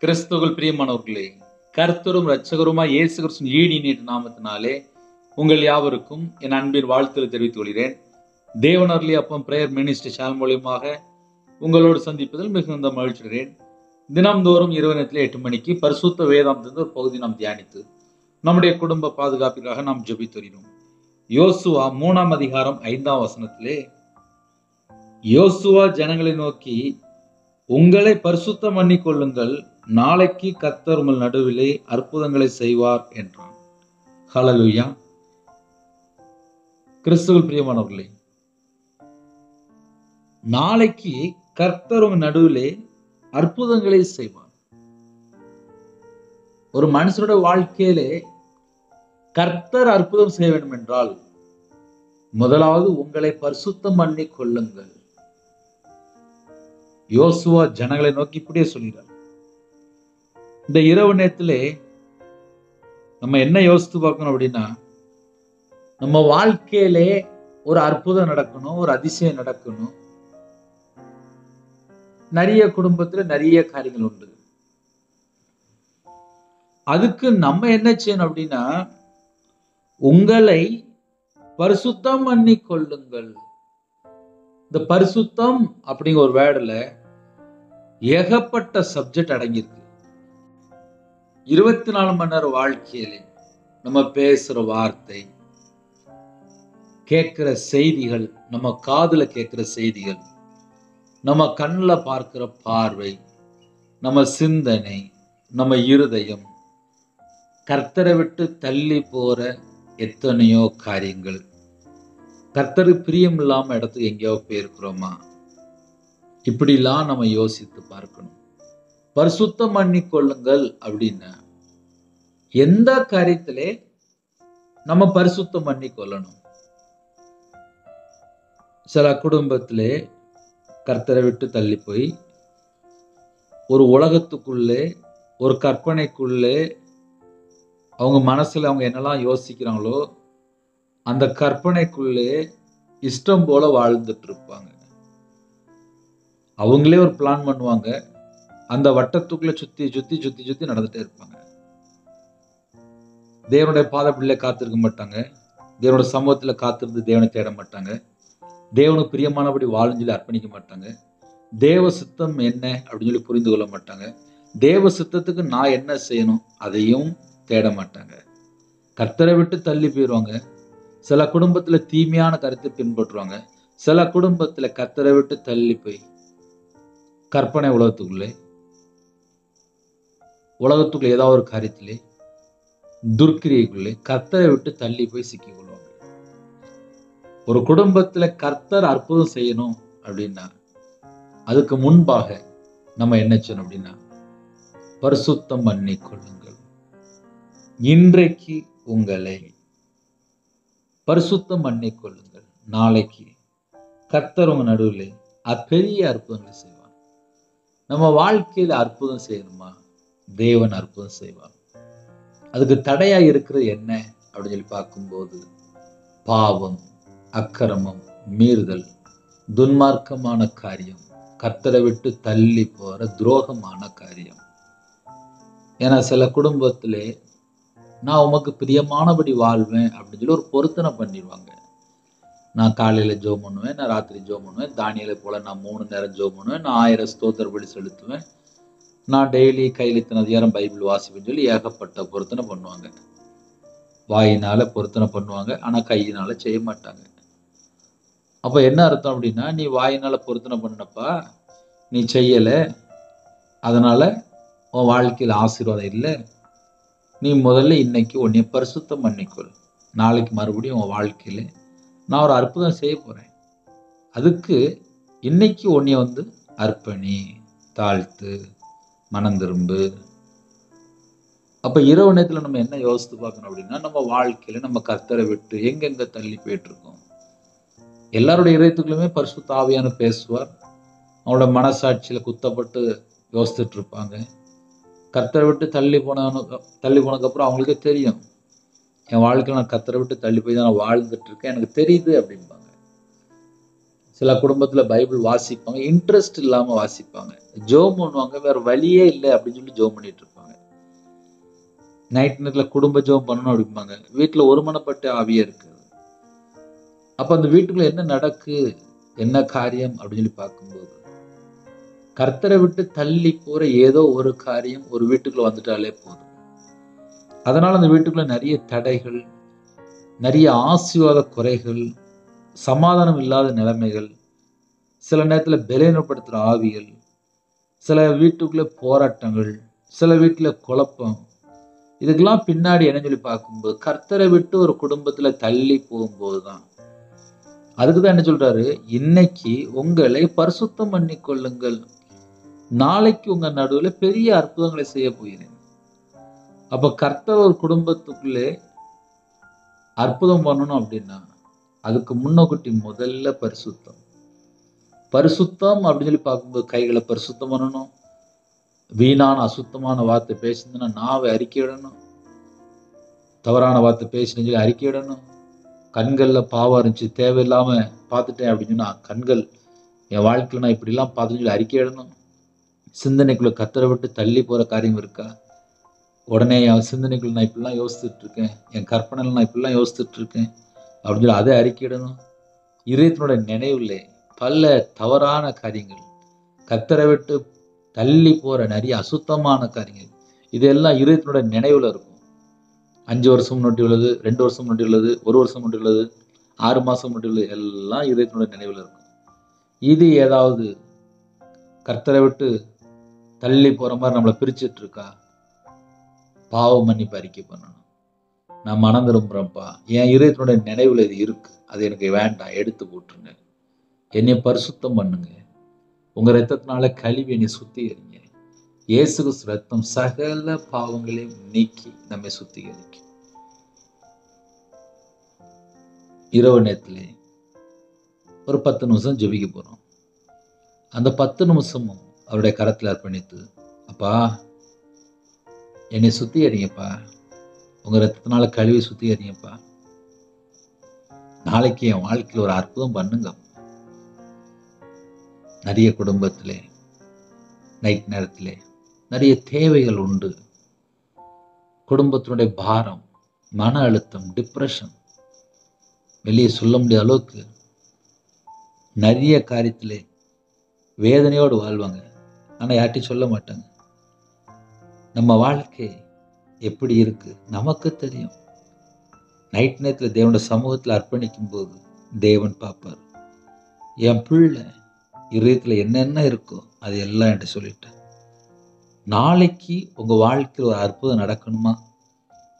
கிறிஸ்துவுக்குள் பிரியமானவர்களே, கர்த்தரும் இரட்சகருமாய் இயேசு கிறிஸ்துவின் ஈடினின் நாமத்தினாலே உங்கள் யாவருக்கும் என் அன்பின் வாழ்த்துக்களை தெரிவித்துக் கொள்கிறேன். தேவன் அருளிய அப்பம் பிரேயர் மினிஸ்ட்ரி சேனல் மூலியமாக உங்களோடு சந்திப்பதில் மிகுந்த மகிழ்ச்சிகிறேன். தினம்தோறும் இரவு நேரத்தில் 8 மணிக்கு பரிசுத்த வேதாந்தத்தின் ஒரு பகுதி நாம் தியானித்து நம்முடைய குடும்ப பாதுகாப்பிற்காக நாம் ஜெபித்து வருகிறோம். யோசுவா 3ஆம் அதிகாரம் 5ஆம் வசனத்திலே, யோசுவா ஜனங்களை நோக்கி, உங்களை பரிசுத்தம் பண்ணிக் கொள்ளுங்கள், நாளைக்கு கர்த்தர் உங்கள் நடுவிலே அற்புதங்களை செய்வார் என்றான். ஹல்லேலூயா. கிறிஸ்துவுக்குள் பிரியமானவர்களே, நாளைக்கு கர்த்தர் உங்கள் நடுவிலே அற்புதங்களை செய்வார். ஒரு மனுஷனுடைய வாழ்க்கையிலே கர்த்தர் அற்புதம் செய்ய வேண்டும் என்றால் முதலாவது உங்களை பரிசுத்தம் பண்ணிக் கொள்ளுங்கள். யோசுவா ஜனங்களை நோக்கி இப்படியே சொல்கிறார். இந்த இரவு நேரத்திலே நம்ம என்ன யோசித்து பார்க்கணும் அப்படின்னா, நம்ம வாழ்க்கையிலே ஒரு அற்புதம் நடக்கணும், ஒரு அதிசயம் நடக்கணும். நிறைய குடும்பத்துல நிறைய காரியங்கள் உண்டு. அதுக்கு நம்ம என்ன செய்யணும் அப்படின்னா, உங்களை பரிசுத்தம் பண்ணி கொள்ளுங்கள். இந்த பரிசுத்தம் அப்படிங்கிற ஒரு வேர்டுல ஏகப்பட்ட சப்ஜெக்ட் அடங்கியிருக்கு. 24 மணி நேர வாழ்க்கையிலே நம்ம பேசுற வார்த்தை, கேட்கிற செய்திகள், நம்ம காதுல கேட்கிற செய்திகள், நம்ம கண்ணில் பார்க்கிற பார்வை, நம்ம சிந்தனை, நம்ம இருதயம், கர்த்தரை விட்டு தள்ளி போற எத்தனையோ காரியங்கள், கர்த்தருக்கு பிரியம் இல்லாம இடத்துக்கு எங்கேயோ போயிருக்கிறோமா, இப்படிலாம் நம்ம யோசித்து பார்க்கணும். பரிசுத்தம் பண்ணி கொள்ளுங்கள் அப்படின்னா எந்த காரியத்திலே நம்ம பரிசுத்தம் பண்ணி கொள்ளணும்? சில குடும்பத்திலே கர்த்தரை விட்டு தள்ளி போய் ஒரு உலகத்துக்குள்ளே, ஒரு கற்பனைக்குள்ளே அவங்க மனசுல அவங்க என்னெல்லாம் யோசிக்கிறாங்களோ அந்த கற்பனைக்குள்ளே இஷ்டம் போல வாழ்ந்துட்டு இருப்பாங்க. அவங்களே ஒரு பிளான் பண்ணுவாங்க, அந்த வட்டத்துக்குள்ள சுத்தி சுத்தி சுத்தி சுத்தி நடந்துட்டே இருப்பாங்க. தேவனுடைய பாதப்பிள்ளை காத்திருக்க மாட்டாங்க, தேவனுடைய சமூகத்துல காத்திருந்து தேவனை தேட மாட்டாங்க, தேவனுக்கு பிரியமானபடி வாழும் சொல்லி அர்ப்பணிக்க மாட்டாங்க, தேவ சித்தம் என்ன அப்படின்னு சொல்லி புரிந்து கொள்ள மாட்டாங்க, தேவ சித்தத்துக்கு நான் என்ன செய்யணும் அதையும் தேட மாட்டாங்க. கர்த்தரை விட்டு தள்ளி போயிடுவாங்க. சில குடும்பத்துல தீமையான கருத்தை பின்பற்றுவாங்க. சில குடும்பத்துல கர்த்தரை விட்டு தள்ளி போய் கற்பனை உலகத்துக்குள்ளே ஏதாவது ஒரு காரியத்திலே துர்க்கிரியைக்குள்ளே கர்த்தரை விட்டு தள்ளி போய் சிக்கிக் கொள்வாங்க. ஒரு குடும்பத்துல கர்த்தர் அற்புதம் செய்யணும் அப்படின்னா அதுக்கு முன்பாக நம்ம என்ன செய்யணும் அப்படின்னா, பரிசுத்தம் பண்ணி கொள்ளுங்கள். இன்றைக்கு உங்களை பரிசுத்தம் பண்ணி கொள்ளுங்கள், நாளைக்கு கர்த்தர் உங்க நடுவில் பெரிய அற்புதங்களை செய்வார். நம்ம வாழ்க்கையில அற்புதம் செய்யணுமா? தேவன் அற்புதம் செய்வார். அதுக்கு தடையா இருக்கிறது என்ன அப்படின்னு சொல்லி பார்க்கும்போது, பாவம், அக்கிரமம், மீறுதல், துன்மார்க்கமான காரியம், கர்த்தரை விட்டு தள்ளி போற துரோகமான காரியம். ஏன்னா சில குடும்பத்திலே நான் உமக்கு பிரியமானபடி வாழ்வேன் அப்படின்னு சொல்லி ஒரு பொருத்தனை பண்ணிடுவாங்க. நான் காலையில ஜெபம் பண்ணுவேன், நான் ராத்திரி ஜெபம் பண்ணுவேன், தானியேலை போல நான் 3 நேரம் ஜெபம் பண்ணுவேன், நான் 1000 ஸ்தோத்திர பலி செலுத்துவேன், நான் டெய்லி கையில் இத்தனை அதிகாரம் பைபிள் வாசிப்பேன்னு சொல்லி ஏகப்பட்ட பொருத்தனை பண்ணுவாங்க. வாயினால பொருத்தனை பண்ணுவாங்க, ஆனா கையினால செய்ய மாட்டாங்க. அப்ப என்ன அர்த்தம் அப்படின்னா, நீ வாயினால பொருத்தனை பண்ணப்பா, நீ செய்யல, அதனால உன் வாழ்க்கையில் ஆசீர்வாதம் இல்லை. நீ முதல்ல இன்னைக்கு உன்னை பரிசுத்தம் பண்ணிக்கொள், நாளைக்கு மறுபடியும் உன் வாழ்க்கையில நான் ஒரு அற்புதம் செய்ய போறேன். அதுக்கு இன்னைக்கு உன்னை அர்ப்பணி, தாழ்த்து, மனம் திரும்பு. அப்ப இரவு நேரத்துல நம்ம என்ன யோசித்து பார்க்கணும் அப்படின்னா, நம்ம வாழ்க்கையில நம்ம கர்த்தரை விட்டு எங்கெங்க தள்ளி போயிட்டு இருக்கோம். எல்லாருடைய இதயத்துக்குள்ளுமே பரிசுத்த ஆவியானவர் பேசுவார். அவங்களோட மனசாட்சியில குத்தப்பட்டு யோசித்துட்டு இருப்பாங்க. கர்த்தரை விட்டு தள்ளி போனதுக்கு அப்புறம் அவங்களுக்கே தெரியும், என் வாழ்க்கையில நான் கர்த்தரை விட்டு தள்ளி போய் தான் நான் வாழ்ந்துட்டு இருக்கேன், எனக்கு தெரியுது அப்படிம்பாங்க. சில குடும்பத்துல பைபிள் வாசிப்பாங்க, இன்ட்ரெஸ்ட் இல்லாம வாசிப்பாங்க. ஜெபம் பண்ணுவாங்க, வேற வழியே இல்லை அப்படின்னு சொல்லி ஜெபம் பண்ணிட்டு இருப்பாங்க. நைட் நேரத்துல குடும்ப ஜெபம் பண்ணணும் அப்படிம்பாங்க. வீட்டுல ஒருமனப்பட்ட ஆவியே இருக்கு. அப்ப அந்த வீட்டுக்குள்ள என்ன நடக்கு, என்ன காரியம் அப்படின்னு சொல்லி பார்க்கும்போது, கர்த்தரை விட்டு தள்ளி போற ஏதோ ஒரு காரியம் ஒரு வீட்டுக்குள்ள வந்துட்டாலே போதும். அதனால அந்த வீட்டுக்குள்ள நிறைய தடைகள், நிறைய ஆசீர்வாத குறைகள், சமாதானம் இல்லாத நிலைமைகள், சில நேரத்துல பலவீனப்படுத்துற ஆவிகள், சில வீட்டுக்குள்ள போராட்டங்கள், சில வீட்டுல குழப்பம். இதுக்கெல்லாம் பின்னாடி என்ன சொல்லி பார்க்கும்போது, கர்த்தரை விட்டு ஒரு குடும்பத்துல தள்ளி போகும்போதுதான். அதுக்குதான் என்ன சொல்றாரு, இன்னைக்கு உங்களை பரிசுத்தம் பண்ணி கொள்ளுங்கள், நாளைக்கு உங்க நடுவுல பெரிய அற்புதங்களை செய்ய போகிறேன். அப்ப கர்த்தர் ஒரு குடும்பத்துக்குள்ளே அற்புதம் பண்ணணும் அப்படின்னா அதுக்கு முன்னகுட்டி முதல்ல பரிசுத்தம். பரிசுத்தம் அப்படின்னு சொல்லி பார்க்கும்போது கைகளை பரிசுத்தம் பண்ணணும். வீணான அசுத்தமான வார்த்தை பேசுதுன்னா நாவை அறிக்கையிடணும். தவறான வார்த்தை பேசினு சொல்லி அறிக்கையிடணும். கண்கள்ல பாவம் இருந்துச்சு, தேவையில்லாம பார்த்துட்டேன் அப்படின்னு சொன்னா கண்கள் என் வாழ்க்கையில நான் இப்படிலாம் பார்த்துன்னு சொல்லி அறிக்கையிடணும். சிந்தனைக்குள்ள கத்தரை விட்டு தள்ளி போற காரியம் இருக்கா, உடனே என் சிந்தனைக்குள்ள நான் இப்படிலாம் யோசிச்சுட்டு இருக்கேன், என் கற்பனையில் நான் இப்படிலாம் யோசிச்சுட்டு இருக்கேன் அப்படின்னு சொல்லி அதை அறிக்கையிடணும். இதயத்தினுடைய நினைவுல பல தவறான காரியங்கள், கத்தரை விட்டு தள்ளி போற நிறைய அசுத்தமான காரியங்கள், இதெல்லாம் இதயத்தினுடைய நினைவுல இருக்கும். 5 வருஷம் முன்னாடி உள்ளது, 2 வருஷம் முன்னாடி உள்ளது, 1 வருஷம் முன்னாடி உள்ளது, 6 மாசம் முன்னாடி உள்ளது, எல்லாம் இதயத்தினுடைய நினைவுல இருக்கும். இது ஏதாவது கர்த்தரை விட்டு தள்ளி போற மாதிரி நம்மளை பிரிச்சுட்டு இருக்கா, பாவ மன்னிப்பு அறிக்கை பண்ணணும். நான் மனம் திரும்புறேன்ப்பா, என் இதயத்தினுடைய நினைவுல இது இருக்கு, அது எனக்கு வேண்டாம், எடுத்து போட்டுருங்க, என்னை பரிசுத்தம் பண்ணுங்க, உங்க ரத்தத்தினால கழுவி என்னை சுத்திகரிங்க. இயேசு கிறிஸ்து ரத்தம் சகல பாவங்களையும் நீக்கி நம்மை சுத்திகரிக்கும். இரவு நேரத்திலே ஒரு 10 நிமிஷம் ஜெபிக்க போறோம். அந்த 10 நிமிஷமும் அவருடைய கரத்தில் அர்ப்பணித்து, அப்பா என்னை சுத்திகரிங்கப்பா, உங்க ரத்தத்தினால கழுவி சுத்திகரிங்கப்பா, நாளைக்கு என் வாழ்க்கையில் ஒரு அற்புதம் பண்ணுங்க. நிறைய குடும்பத்திலே நைட் நேரத்திலே நிறைய தேவைகள் உண்டு. குடும்பத்தினுடைய பாரம், மன அழுத்தம், டிப்ரெஷன், வெளியே சொல்ல முடியாத அளவுக்கு நிறைய காரியத்திலே வேதனையோடு வாழ்வாங்க. ஆனால் யார்ட்டையும் சொல்ல மாட்டாங்க. நம்ம வாழ்க்கை எப்படி இருக்கு நமக்கு தெரியும். நைட் நேரத்தில் தேவனுடைய சமூகத்தில் அர்ப்பணிக்கும் போது தேவன் பார்ப்பார். என் பிள்ளை இதயத்தில் என்னென்ன இருக்கோ அது எல்லாம் என்கிட்ட சொல்லிட்டேன். நாளைக்கு உங்க வாழ்க்கையில் ஒரு அற்புதம் நடக்கணுமா,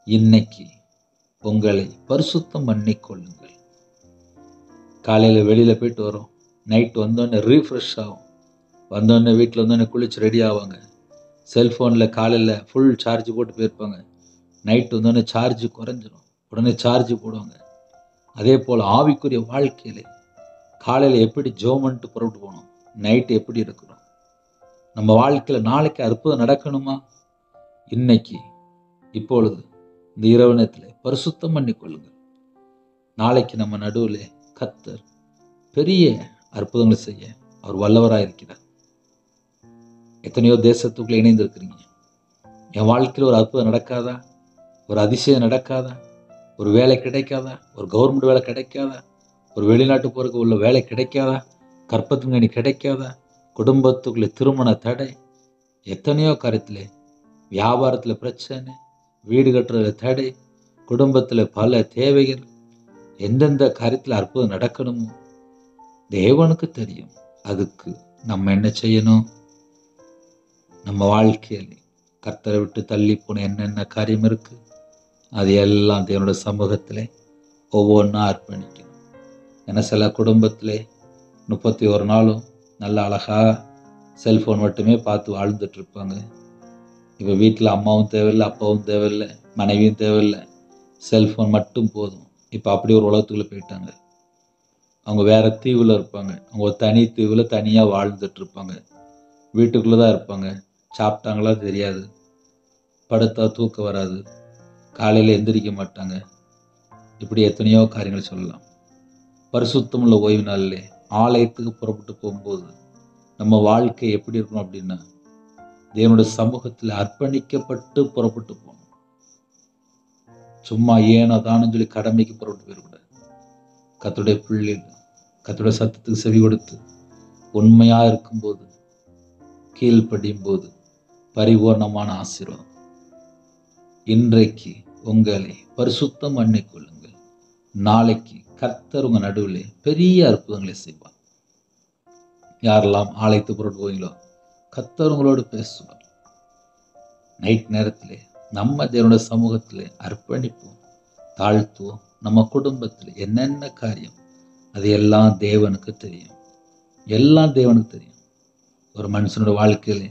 இன்னைக்கு உங்களை பரிசுத்தம் பண்ணி கொள்ளுங்கள். காலையில வெளியில போயிட்டு வரோம், நைட் வந்தோடனே ரீஃப்ரெஷ் ஆகும். வந்தோடனே வீட்டில் வந்தோடனே குளிச்சு ரெடி ஆவாங்க. செல்ஃபோனில் காலையில் ஃபுல் சார்ஜ் போட்டு போயிருப்பாங்க. நைட்டு வந்தோடனே சார்ஜ் குறைஞ்சிரும், உடனே சார்ஜ் போடுவாங்க. அதே போல் ஆவிக்குரிய வாழ்க்கையில காலையில் எப்படி ஜெபம்ன்ட்டு புறப்பட்டு போகணும், நைட்டு எப்படி இருக்கிறோம். நம்ம வாழ்க்கையில் நாளைக்கு அற்புதம் நடக்கணுமா, இன்னைக்கு இப்பொழுது இந்த இரவு நேரத்தில் பரிசுத்தம் பண்ணி கொள்ளுங்கள். நாளைக்கு நம்ம நடுவில் கர்த்தர் பெரிய அற்புதங்களை செய்ய அவர் வல்லவராக இருக்கிறார். எத்தனையோ தேசத்துக்குள்ள இணைந்திருக்கிறீங்க. என் வாழ்க்கையில் ஒரு அற்புதம் நடக்காதா, ஒரு அதிசயம் நடக்காதா, ஒரு வேலை கிடைக்காதா, ஒரு கவர்மெண்ட் வேலை கிடைக்காதா, ஒரு வெளிநாட்டு போறதுக்கு உள்ள வேலை கிடைக்காதா, கற்பத்துங்கனி கிடைக்காதா, குடும்பத்துக்குள்ள திருமண தடை, எத்தனையோ காரியத்தில் வியாபாரத்தில் பிரச்சனை, வீடு கட்டுறதுல தடை, குடும்பத்தில் பல தேவைகள், எந்தெந்த காரியத்தில் அற்புதம் நடக்கணுமோ தேவனுக்கு தெரியும். அதுக்கு நம்ம என்ன செய்யணும், நம்ம வாழ்க்கையில் கர்த்தரை விட்டு தள்ளி போன என்னென்ன காரியம் இருக்கு அது எல்லாம் தேவனுடைய சமூகத்தில் ஒவ்வொன்றா அர்ப்பணிக்கணும். ஏன்னா சில குடும்பத்தில் 31 நாளும் நல்ல அழகாக செல்ஃபோன் மட்டுமே பார்த்து வாழ்ந்துட்டு இருப்பாங்க. இப்போ வீட்டில் அம்மாவும் தேவையில்லை, அப்பாவும் தேவையில்லை, மனைவியும் தேவையில்லை, செல்ஃபோன் மட்டும் போதும். இப்போ அப்படி ஒரு உலகத்துக்குள்ளே போயிட்டாங்க. அவங்க வேற தீவில் இருப்பாங்க, அவங்க ஒரு தனி தீவில் தனியாக வாழ்ந்துட்டு இருப்பாங்க. வீட்டுக்குள்ளே தான் இருப்பாங்க. சாப்பிட்டாங்களா தெரியாது, படுத்தா தூக்கம் வராது, காலையில் எந்திரிக்க மாட்டாங்க. இப்படி எத்தனையோ காரியங்கள் சொல்லலாம். பரிசுத்தமுள்ள ஓய்வு நாளிலே ஆலயத்துக்கு புறப்பட்டு போகும்போது நம்ம வாழ்க்கை எப்படி இருக்கணும் அப்படின்னா, தேவனுடைய சமூகத்தில் அர்ப்பணிக்கப்பட்டு புறப்பட்டு போகணும். சும்மா ஏனோ தானு சொல்லி கடமைக்கு புறப்பட்டு போயிடக்கூடாது. கர்த்தருடைய பிள்ளைகள் கர்த்தருடைய சத்தத்துக்கு செவி கொடுத்து உண்மையா இருக்கும்போது, கீழ்ப்படியும் போது பரிபூர்ணமான ஆசீர்வாதம். இன்றைக்கு உங்களை பரிசுத்தம் பண்ணிக்கொள்ளுங்கள். நாளைக்கு கர்த்தர் உங்க நடுவில் பெரிய அற்புதங்களை செய்வார். யாரெல்லாம் ஆலயத்துக்கு புறப்பட்டு போவீங்களோ கர்த்தர் உங்களோடு பேசுவார். நைட் நேரத்திலே நம்ம தேவனுடைய சமூகத்திலே அர்ப்பணிப்போம், தாழ்த்துவோம். நம்ம குடும்பத்தில் என்னென்ன காரியம் அது எல்லாம் தேவனுக்கு தெரியும். எல்லாம் தேவனுக்கு தெரியும். ஒரு மனுஷனோட வாழ்க்கையிலே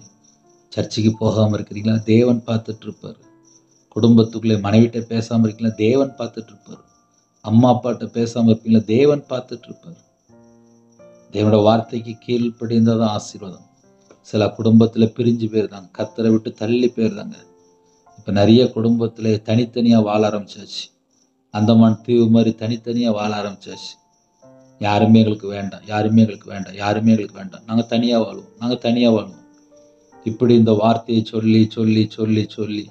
சர்ச்சுக்கு போகாமல் இருக்கிறீங்களா, தேவன் பார்த்துட்டு இருப்பார். குடும்பத்துக்குள்ளே மனைவிட்ட பேசாமல் இருக்கீங்களா, தேவன் பார்த்துட்டு இருப்பார். அம்மா அப்பாட்ட பேசாமல் இருப்பீங்களா, தேவன் பார்த்துட்டு இருப்பார். தேவனோட வார்த்தைக்கு கீழ்ப்படிந்ததான் ஆசீர்வாதம். சில குடும்பத்தில் பிரிஞ்சு போயிருந்தாங்க, கர்த்தரை விட்டு தள்ளி போயிருந்தாங்க. இப்போ நிறைய குடும்பத்தில் தனித்தனியாக வாழ ஆரம்பிச்சாச்சு. அந்தமான் தீவு மாதிரி தனித்தனியாக வாழ ஆரம்பிச்சாச்சு. யாருமே எங்களுக்கு வேண்டாம், யாருமே எங்களுக்கு வேண்டாம், யாருமே எங்களுக்கு வேண்டாம், நாங்கள் தனியாக வாழ்வோம், நாங்கள் தனியாக வாழ்வோம். இப்படி இந்த வார்த்தையை சொல்லி சொல்லி சொல்லி சொல்லி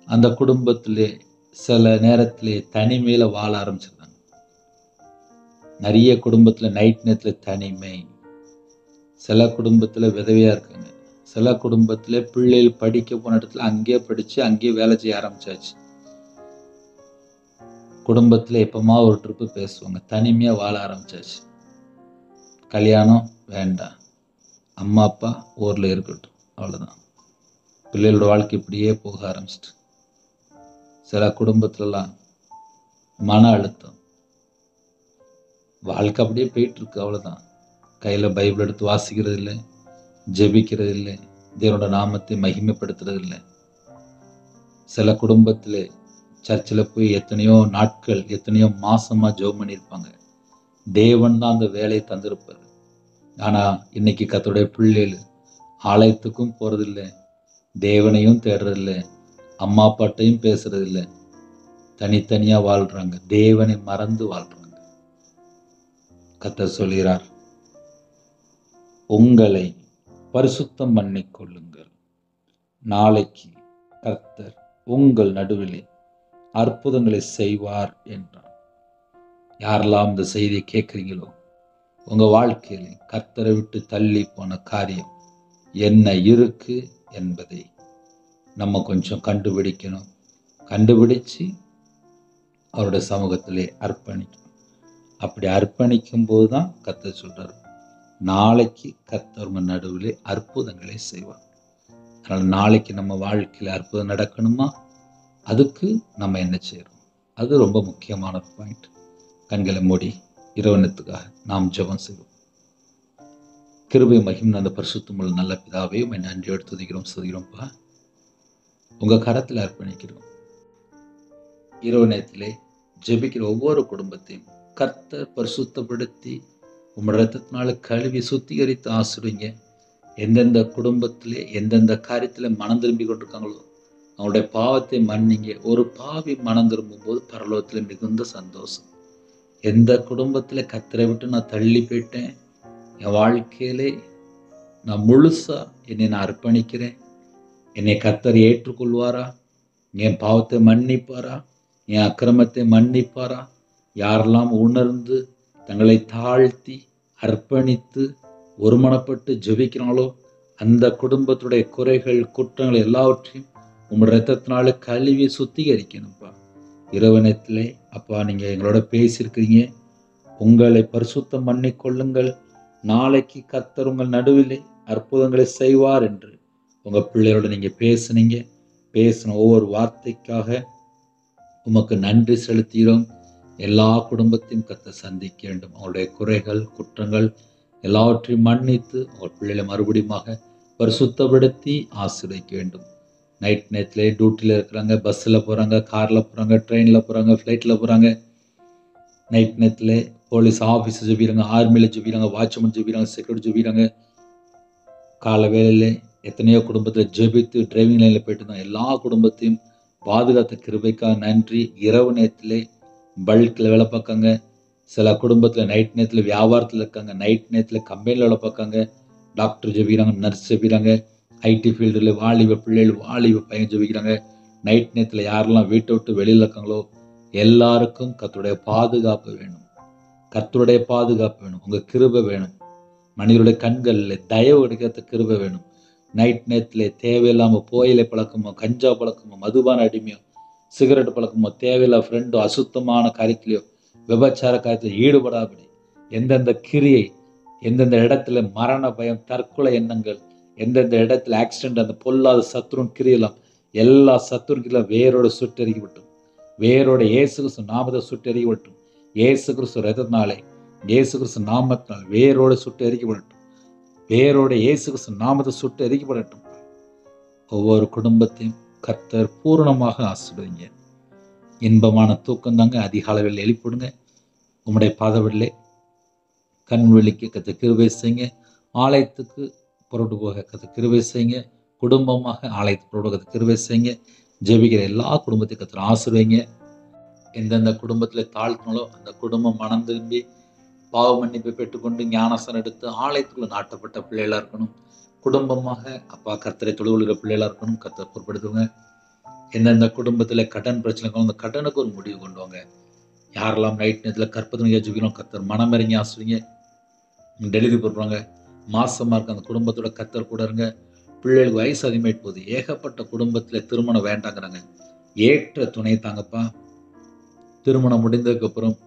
அந்த குடும்பத்திலே சில நேரத்திலே தனிமையில் வாழ ஆரம்பிச்சிருந்தாங்க. நிறைய குடும்பத்தில் நைட் நேரத்தில் தனிமை. சில குடும்பத்தில் விதவையாக இருக்காங்க. சில குடும்பத்தில் பிள்ளைகள் படிக்க போன இடத்துல அங்கேயே படித்து அங்கேயே வேலை செய்ய ஆரம்பிச்சாச்சு. குடும்பத்தில் எப்பமா ஒரு ட்ரிப்பு பேசுவாங்க, தனிமையாக வாழ ஆரம்பிச்சாச்சு. கல்யாணம் வேண்டாம், அம்மா அப்பா ஊரில் இருக்கட்டும், அவ்வளோதான். பிள்ளைகளோட வாழ்க்கை இப்படியே போக ஆரம்பிச்சிட்டு. சில குடும்பத்துலலாம் மன அழுத்தம், வாழ்க்கை அப்படியே போயிட்டு இருக்கு, அவ்வளோதான். கையில் பைபிள் எடுத்து வாசிக்கிறது இல்லை, ஜெபிக்கிறது இல்லை, தேவனோட நாமத்தை மகிமைப்படுத்துறது இல்லை. சில குடும்பத்தில் சர்ச்சில் போய் எத்தனையோ நாட்கள் எத்தனையோ மாசமாக ஜெபம் பண்ணியிருப்பாங்க. தேவன் தான் அந்த வேலையை தந்திருப்பார். ஆனால் இன்னைக்கு கர்த்தருடைய பிள்ளைகள் ஆலயத்துக்கும் போகிறதில்லை, தேவனையும் தேடுறதில்லை, அம்மா அப்பாட்டையும் பேசுறதில்லை, தனித்தனியாக வாழ்கிறாங்க, தேவனை மறந்து வாழ்கிறாங்க. கர்த்தர் சொல்கிறார், உங்களை பரிசுத்தம் பண்ணிக்கொள்ளுங்கள், நாளைக்கு கர்த்தர் உங்கள் நடுவிலே அற்புதங்களை செய்வார் என்றார். யாரெல்லாம் இந்த செய்தியை கேட்குறீங்களோ, உங்கள் வாழ்க்கையில் கர்த்தரை விட்டு தள்ளி போன காரியம் என்ன இருக்கு என்பதை நம்ம கொஞ்சம் கண்டுபிடிக்கணும். கண்டுபிடிச்சு அவருடைய சமூகத்திலே அர்ப்பணிக்கணும். அப்படி அர்ப்பணிக்கும் போது தான் கர்த்தர் சொல்றார், நாளைக்கு கர்த்தர் உங்கள் நடுவிலே அற்புதங்களை செய்வார். அதனால் நாளைக்கு நம்ம வாழ்க்கையில் அற்புதம் நடக்கணுமா, அதுக்கு நம்ம என்ன செய்யறோம், அது ரொம்ப முக்கியமான பாயிண்ட். கண்களை மூடி இரவனத்துக்காக நாம் ஜெபம் செய்வோம். கிருபை மகிமை அந்த பரிசுத்தமுள்ள நல்ல பிதாவே, உம்மை நன்றியோடு துதிக்கிறோம், ஸ்துதிக்கிறோம்ப்பா. உங்கள் கரத்தில் அர்ப்பணிக்கிறோம். இரவு நேரத்திலே ஜெபிக்கிற ஒவ்வொரு குடும்பத்தையும் கர்த்தர் பரிசுத்தப்படுத்தி உம்முடைய இரத்தத்தினால கழுவி சுத்திகரித்து ஆசிர்வதிங்க. எந்தெந்த குடும்பத்திலே எந்தெந்த காரியத்தில் மனம் திரும்பி கொண்டிருக்காங்களோ அவங்களுடைய பாவத்தை மன்னிங்க. ஒரு பாவி மனம் திரும்பும் போது பரலோகத்தில் மிகுந்த சந்தோஷம். எந்த குடும்பத்தில் கர்த்தரை விட்டு நான் தள்ளி போயிட்டேன், என் வாழ்க்கையிலே நான் முழுசா என்னை நான் அர்ப்பணிக்கிறேன், என்னை கர்த்தர் ஏற்றுக்கொள்வாரா, என் பாவத்தை மன்னிப்பாரா, என் அக்கிரமத்தை மன்னிப்பாரா, யாரெல்லாம் உணர்ந்து தங்களை தாழ்த்தி அர்ப்பணித்து ஒருமனப்பட்டு ஜெபிக்கிறாங்களோ அந்த குடும்பத்துடைய குறைகள் குற்றங்கள் எல்லாவற்றையும் உங்களுடைய இரத்தத்தினால கழுவி சுத்திகரிக்கணும்ப்பா. இரவனத்திலே அப்பா நீங்கள் எங்களோட பேசியிருக்கிறீங்க, உங்களை பரிசுத்தம் பண்ணிக்கொள்ளுங்கள், நாளைக்கு கர்த்தர் உங்கள் நடுவிலே அற்புதங்களை செய்வார் என்று உங்கள் பிள்ளையோட நீங்கள் பேசுனீங்க. பேசின ஒவ்வொரு வார்த்தைக்காக உமக்கு நன்றி செலுத்துகிறோம். எல்லா குடும்பத்தையும் கர்த்தர் சந்திக்க வேண்டும். அவங்களுடைய குறைகள் குற்றங்கள் எல்லாவற்றையும் மன்னித்து உங்கள் பிள்ளைகளை மறுபடியும் பரிசுத்தப்படுத்தி ஆசீர்வதிக்க வேண்டும். நைட் நேரத்தில் டியூட்டியில் இருக்கிறாங்க, பஸ்ஸில் போகிறாங்க, காரில் போகிறாங்க, ட்ரெயினில் போகிறாங்க, ஃப்ளைட்டில் போகிறாங்க. நைட் நேரத்தில் போலீஸ் ஆஃபீஸர் ஜெபிக்கிறாங்க, ஆர்மியில் ஜெபிக்கிறாங்க, வாட்ச்மேன் ஜெபிக்கிறாங்க, செக்யூரிட்டி ஜெபிக்கிறாங்க. கால வேளையில் எத்தனையோ குடும்பத்தில் ஜெபித்து டிரைவிங் லைனில் போயிட்டு இருந்தாங்க. எல்லா குடும்பத்தையும் பாதுகாத்த கிருபைக்காக நன்றி. இரவு நேரத்திலே பல்கில் வேலை பார்க்காங்க, சில குடும்பத்தில் நைட் நேரத்தில் வியாபாரத்தில் இருக்காங்க, நைட் நேரத்தில் கம்பெனியில் வேலை பார்க்காங்க, டாக்டர் ஜெபிக்கிறாங்க, நர்ஸ் ஜெபிக்கிறாங்க, ஐடி ஃபீல்டில் வாலிப பிள்ளைகள் வாலிப பையன் ஜெபிக்கிறாங்க. நைட் நேரத்தில் யாரெல்லாம் வீட்டை விட்டு வெளியில் இருக்காங்களோ எல்லாருக்கும் கர்த்தருடைய பாதுகாப்பு வேணும். கர்த்தருடைய பாதுகாப்பு வேணும். உங்கள் கிருபை வேணும். மனிதருடைய கண்களில் தயவு கிடைக்காத கிருபை வேணும். நைட் நேரத்தில் தேவையில்லாமல் புகையிலை பழக்கமோ, கஞ்சா பழக்கமோ, மதுபான அடிமையோ, சிகரெட் பழக்கமோ, தேவையில்லா ஃப்ரெண்டோ, அசுத்தமான காரியத்திலையோ, விபச்சார காரியத்தில் ஈடுபடாதபடி எந்தெந்த கிரியை, எந்தெந்த இடத்துல மரண பயம், தற்கொலை எண்ணங்கள், எந்தெந்த இடத்துல ஆக்சிடென்ட், அந்த பொல்லாத சத்துருன் கிரியெல்லாம் எல்லா சத்துருன் கிரியெல்லாம் வேரோட சுட்டெரிக்கப்பட்டும். வேரோட இயேசு கிறிஸ்து நாமத்தை சுட்டெரிக்கப்பட்டும். இயேசு கிறிஸ்து ரத்தத்தினாலே, இயேசு கிறிஸ்து நாமத்தினால் வேரோட சுட்டு எரிக்கப்படட்டும். வேரோட இயேசு கிறிஸ்து நாமத்தை சுட்டு எரிக்கப்படட்டும். ஒவ்வொரு குடும்பத்தையும் கர்த்தர் பூரணமாக ஆசீர்வதிங்க. இன்பமான தூக்கம் தாங்க. அதிகாலையில் எழுப்பிடுங்க. உம்முடைய பாதவில்லை கண் விழிக்க கத்த கிருபை செய்யுங்க. ஆலயத்துக்கு புறப்பட்டு போக கத்த கிருபை செய்யுங்க. குடும்பமாக ஆலயத்துக்கு புறப்பட்டு கத்த கிருபை செய்யுங்க. ஜெபிக்கிற எல்லா குடும்பத்தையும் கத்தர் ஆசீர்வதிங்க. எந்தெந்த குடும்பத்தில் தாழ்த்தினாலோ அந்த குடும்பம் மனம் திரும்பி பாவ மன்னிப்பை பெற்றுக்கொண்டு ஞானசனம் எடுத்து ஆலயத்துக்குள்ள நாட்டப்பட்ட பிள்ளைகளாக இருக்கணும். குடும்பமாக அப்பா கர்த்தரை தொழுகிற பிள்ளைகளாக இருக்கணும். கர்த்தர் பொறுப்படுத்துங்க. எந்தெந்த குடும்பத்தில் கடன் பிரச்சனை அந்த கடனுக்கு ஒரு முடிவு கொண்டு வாங்க. யாரெல்லாம் நைட் நேரத்தில் கற்பனை ஜெபிக்கணும் கர்த்தர் மனமிறங்கி ஆசுவீங்க. டெலிவரி போடுறாங்க, மாசமாக இருக்க அந்த குடும்பத்தோட கர்த்தர் கூட இருங்க. பிள்ளைகளுக்கு வயசு அதிகமாயிட்டு போகுது. ஏகப்பட்ட குடும்பத்தில் திருமணம் வேண்டாங்கிறாங்க. ஏற்ற துணை தாங்கப்பா. திருமணம் முடிந்ததுக்கப்புறம்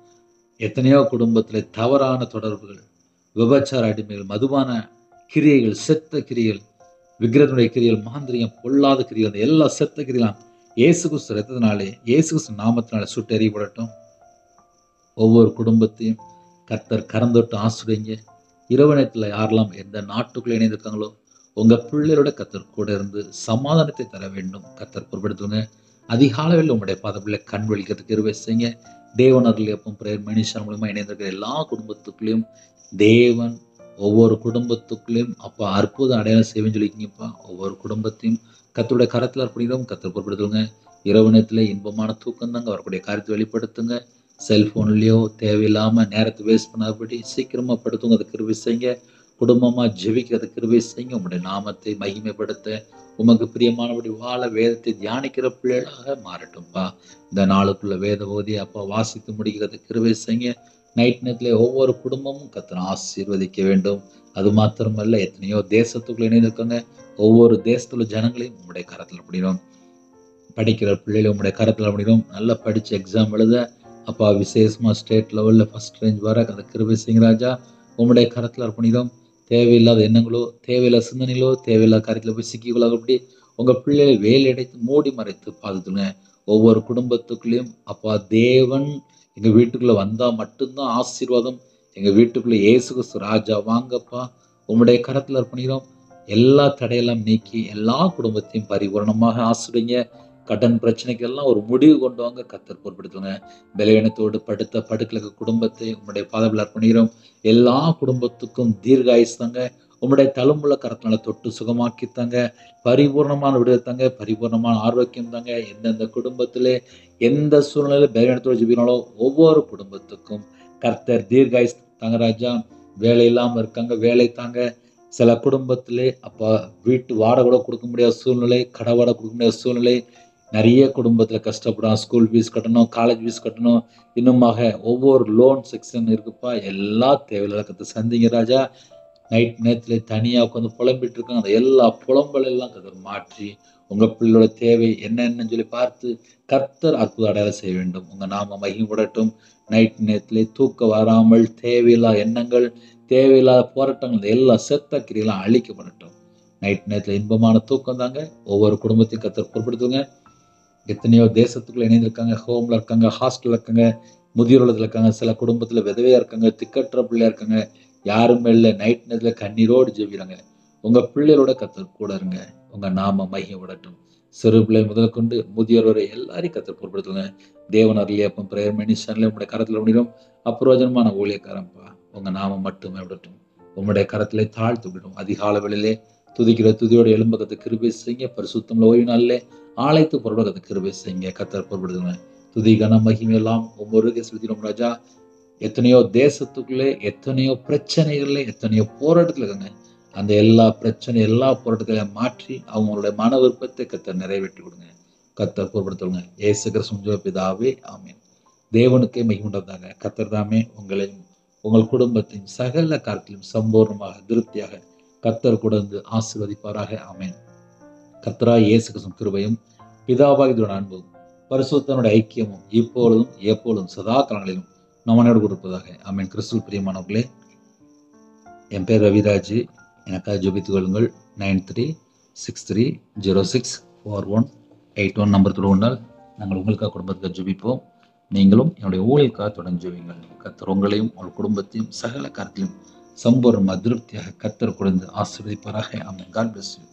எத்தனையோ குடும்பத்தில் தவறான தொடர்புகள், விபச்சார அடிமைகள், மதுபான கிரியைகள், செத்த கிரியைகள், விக்கிரகனுடைய கிரியைகள், மாந்திரியம், பொல்லாத கிரியைகள், அந்த எல்லா செத்த கிரியெல்லாம் இயேசு கிறிஸ்து ரத்தத்தினாலே, இயேசு கிறிஸ்து நாமத்தினாலே சுட்டு எறியப்படட்டும். ஒவ்வொரு குடும்பத்தையும் கர்த்தர் கரந்தொட்டு ஆசிரியங்க. இரவு நேரத்தில் யாரெல்லாம் எந்த நாட்டுக்குள்ளே இணைந்திருக்காங்களோ உங்கள் பிள்ளைகளோட கர்த்தர் கூட இருந்து சமாதானத்தை தர வேண்டும். கர்த்தர் பொறுப்படுத்துங்க. அதிகாலையில் உங்களுடைய பாதப்பிள்ளை கண் வலிக்கிறதுக்கு கிருபை செய்யுங்க. தேவன் அருள் எப்பவும் பிரேயர் மனுஷன் மூலமா இணைந்திருக்கிற எல்லா குடும்பத்துக்குள்ளேயும் தேவன் ஒவ்வொரு குடும்பத்துக்குள்ளேயும் அப்பா அற்புதம் அடையாளம் செய்வேன்னு சொல்லிக்கிங்கப்பா. ஒவ்வொரு குடும்பத்தையும் கர்த்தருடைய கரத்தில் அர்ப்பணிக்கிறோம். கர்த்தர் பொறுப்படுத்துங்க. இரவு நேரத்தில் இன்பமான தூக்கம் தாங்க வரக்கூடிய காரியத்தை வெளிப்படுத்துங்க. செல்ஃபோன்லேயோ தேவையில்லாமல் நேரத்தை வேஸ்ட் பண்ணாதபடி சீக்கிரமாக படுத்துங்க. அதை கிருபை செய்யுங்க. குடும்பமாக ஜெபிக்கிறத கிருபை செய்யுங்க. உங்களுடைய நாமத்தை மகிமைப்படுத்த உமக்கு பிரியமானபடி வாழ வேதத்தை தியானிக்கிற பிள்ளைகளாக மாறட்டும்ப்பா. இந்த நாளுக்குள்ள வேத ஓதி அப்பா வாசித்து முடிக்கிறத கிருபை செய்யுங்க. நைட் நேரத்தில் ஒவ்வொரு குடும்பமும் கர்த்தர் ஆசீர்வதிக்க வேண்டும். அது மாத்திரமல்ல, எத்தனையோ தேசத்துக்குள்ள இணைந்திருக்காங்க. ஒவ்வொரு தேசத்துல ஜனங்களையும் உங்களுடைய கரத்தில் அப்படிடும். படிக்கிற பிள்ளைகளை உங்களுடைய கரத்தில் அப்படிடும். நல்லா படித்து எக்ஸாம் எழுத அப்பா விசேஷமாக ஸ்டேட் லெவலில் ஃபர்ஸ்ட் ரேஞ்ச் வர அந்த கிருபை செய்யுங்க ராஜா. உங்களுடைய கரத்தில் அர்ப்பணிக்கிறோம். தேவையில்லாத எண்ணங்களோ, தேவையில்லாத சிந்தனைகளோ, தேவையில்லாத காரியத்தில் போய் சிக்கிக்கொள்ளாக அப்படி உங்கள் பிள்ளைகளை வேலை அடைத்து மூடி மறைத்து பாதுத்துங்க. ஒவ்வொரு குடும்பத்துக்குள்ளேயும் அப்பா தேவன் எங்கள் வீட்டுக்குள்ளே வந்தால் மட்டும்தான் ஆசீர்வாதம். எங்கள் வீட்டுக்குள்ளே இயேசு கிறிஸ்து ராஜா வாங்கப்பா. உங்களுடைய கரத்தில் அர்ப்பணிக்கிறோம். எல்லா தடையெல்லாம் நீக்கி எல்லா குடும்பத்தையும் பரிபூரணமாக ஆசிரியங்க. கடன் பிரச்சனைக்கு எல்லாம் ஒரு முடிவு கொண்டு வாங்க. கர்த்தர் பொறுப்படுத்துங்க. பலவீனத்தோடு படுத்த படுக்கலுக்கு குடும்பத்தை உங்களுடைய பாதத்தில் அர்ப்பணிக்கிறோம். எல்லா குடும்பத்துக்கும் தீர்காயுசு தாங்க. உங்களுடைய தழும்புள்ள கரத்தினால தொட்டு சுகமாக்கித்தாங்க. பரிபூர்ணமான விடுதலை தாங்க. பரிபூர்ணமான ஆரோக்கியம் தாங்க. எந்தெந்த குடும்பத்திலே எந்த சூழ்நிலையில பலவீனத்தோடு ஜெபினாலோ ஒவ்வொரு குடும்பத்துக்கும் கர்த்தர் தீர்காயுசு தாங்க ராஜா. வேலை இல்லாமல் இருக்காங்க, வேலை தாங்க. சில குடும்பத்திலே அப்பா வீட்டு வாடகை கூட கொடுக்க முடியாத சூழ்நிலை, கடை வாடகை கொடுக்க முடியாத சூழ்நிலை. நிறைய குடும்பத்தில் கஷ்டப்படும். ஸ்கூல் ஃபீஸ் கட்டணும், காலேஜ் ஃபீஸ் கட்டணும், இன்னுமாக ஒவ்வொரு லோன் செக்ஷன் இருக்குப்பா. எல்லா தேவையில்லாத கர்த்தர் சந்திங்க ராஜா. நைட் நேரத்தில் தனியாக உட்காந்து புலம்பிட்டு இருக்காங்க. அந்த எல்லா புலம்பல் எல்லாம் கர்த்தர் மாற்றி உங்கள் பிள்ளையோட தேவை என்னென்னு சொல்லி பார்த்து கர்த்தர் அற்புத அடையாளம் செய்ய வேண்டும். உங்கள் நாம மகிமைப்படட்டும். நைட் நேரத்தில் தூக்கம் வராமல் தேவையில்லாத எண்ணங்கள், தேவையில்லாத போராட்டங்கள், இந்த எல்லா செத்த கிரியெல்லாம் அழிக்கப்படட்டும். நைட் நேரத்தில் இன்பமான தூக்கம் தாங்க. ஒவ்வொரு குடும்பத்தையும் கர்த்தர் பொறுப்படுத்துங்க. எத்தனையோ தேசத்துக்குள்ள இணைந்திருக்காங்க, ஹோம்ல இருக்காங்க, ஹாஸ்டல்ல இருக்காங்க, முதியோர் இல்லத்துல இருக்காங்க, சில குடும்பத்தில் விதவையா இருக்காங்க, திக்கற்ற பிள்ளையா இருக்காங்க. யாருமே இல்லை. நைட் நேரத்தில் கண்ணீரோடு ஜெபிக்கிறாங்க. உங்கள் பிள்ளைகளோட கர்த்தர் கூட இருங்க. உங்கள் நாம மகிமைப்படட்டும். சிறு பிள்ளை முதல் கொண்டு முதியோர் வரை எல்லாரையும் கர்த்தர் பொறுப்படுத்துங்க. தேவன் அருளியப்பம் பிரேயர் மினிஸ்டர்ல உங்களுடைய கரத்தில் முடியும். அப்பிரயோஜனமான ஊழியக்காரன்ப்பா. உங்கள் நாமம் மட்டுமே விடட்டும். உங்களுடைய கரத்திலே தாழ்த்து விடும். அதிகால வேளையிலே துதிக்கிற துதியோட எலும்பகத்தை கிருபை செய்யுங்க. பரிசுத்தம்ல ஓய்வு நாளிலே ஆலயத்து பொருளகத்தை கிருபை செய்யுங்க. கர்த்தர் பொருட்படுத்துங்க. துதி கன மகிமை எல்லாம் ஒவ்வொரு செலுத்தினோம் ராஜா. எத்தனையோ தேசத்துக்குள்ளே எத்தனையோ பிரச்சனைகள்ல எத்தனையோ போராட்டத்தில் இருக்காங்க. அந்த எல்லா பிரச்சனை எல்லா போராட்டத்தையும் மாற்றி அவங்களுடைய மன விருப்பத்தை கர்த்தர் நிறைவேற்றி கொடுங்க. கர்த்தர் பொறுப்படுத்துங்க. இயேசு கிறிஸ்து பிதாவே ஆமென். தேவனுக்கே மகிமையுண்டாவதாக. கர்த்தர் தாமே உங்களையும் உங்கள் குடும்பத்தின் சகல காரியத்திலும் சம்பூர்ணமாக திருப்தியாக கர்த்தர் கூட வந்து ஆசீர்வதிப்பாராக. ஆமென். கர்த்தராகிய இயேசு கிறிஸ்துவின் கிருபையும் பிதாவாகிய அன்பும் பரிசுத்தனுடைய ஐக்கியமும் இப்பொழுதும் எப்பொழுதும் சதா காலங்களிலும் நம்மனோடு கொடுப்பதாக. ஆமென். கிறிஸ்துவில் பிரியமானவர்களே, என் பேர் ரவிராஜ். எனக்காக ஜெபித்துக் கொள்ளுங்கள். 9363064181 நம்பர் தொடர்ந்தால் நாங்கள் உங்களுக்காக குடும்பத்துக்காக ஜெபிப்போம். நீங்களும் என்னுடைய ஊழியக்காக தொடர்ந்து ஜெபிங்கள். கர்த்தர் உங்களையும் உங்கள் குடும்பத்தையும் சகல காரியத்திலும் சம்பூர்ண அதிருப்தியாக கர்த்தர் கொடுத்து ஆசீர்வதிப்பாராக. ஆமென். God bless you.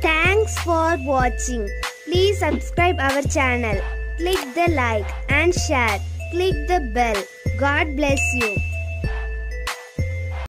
Thanks for watching. Please subscribe our channel. Click the like and share. Click the bell. God bless you.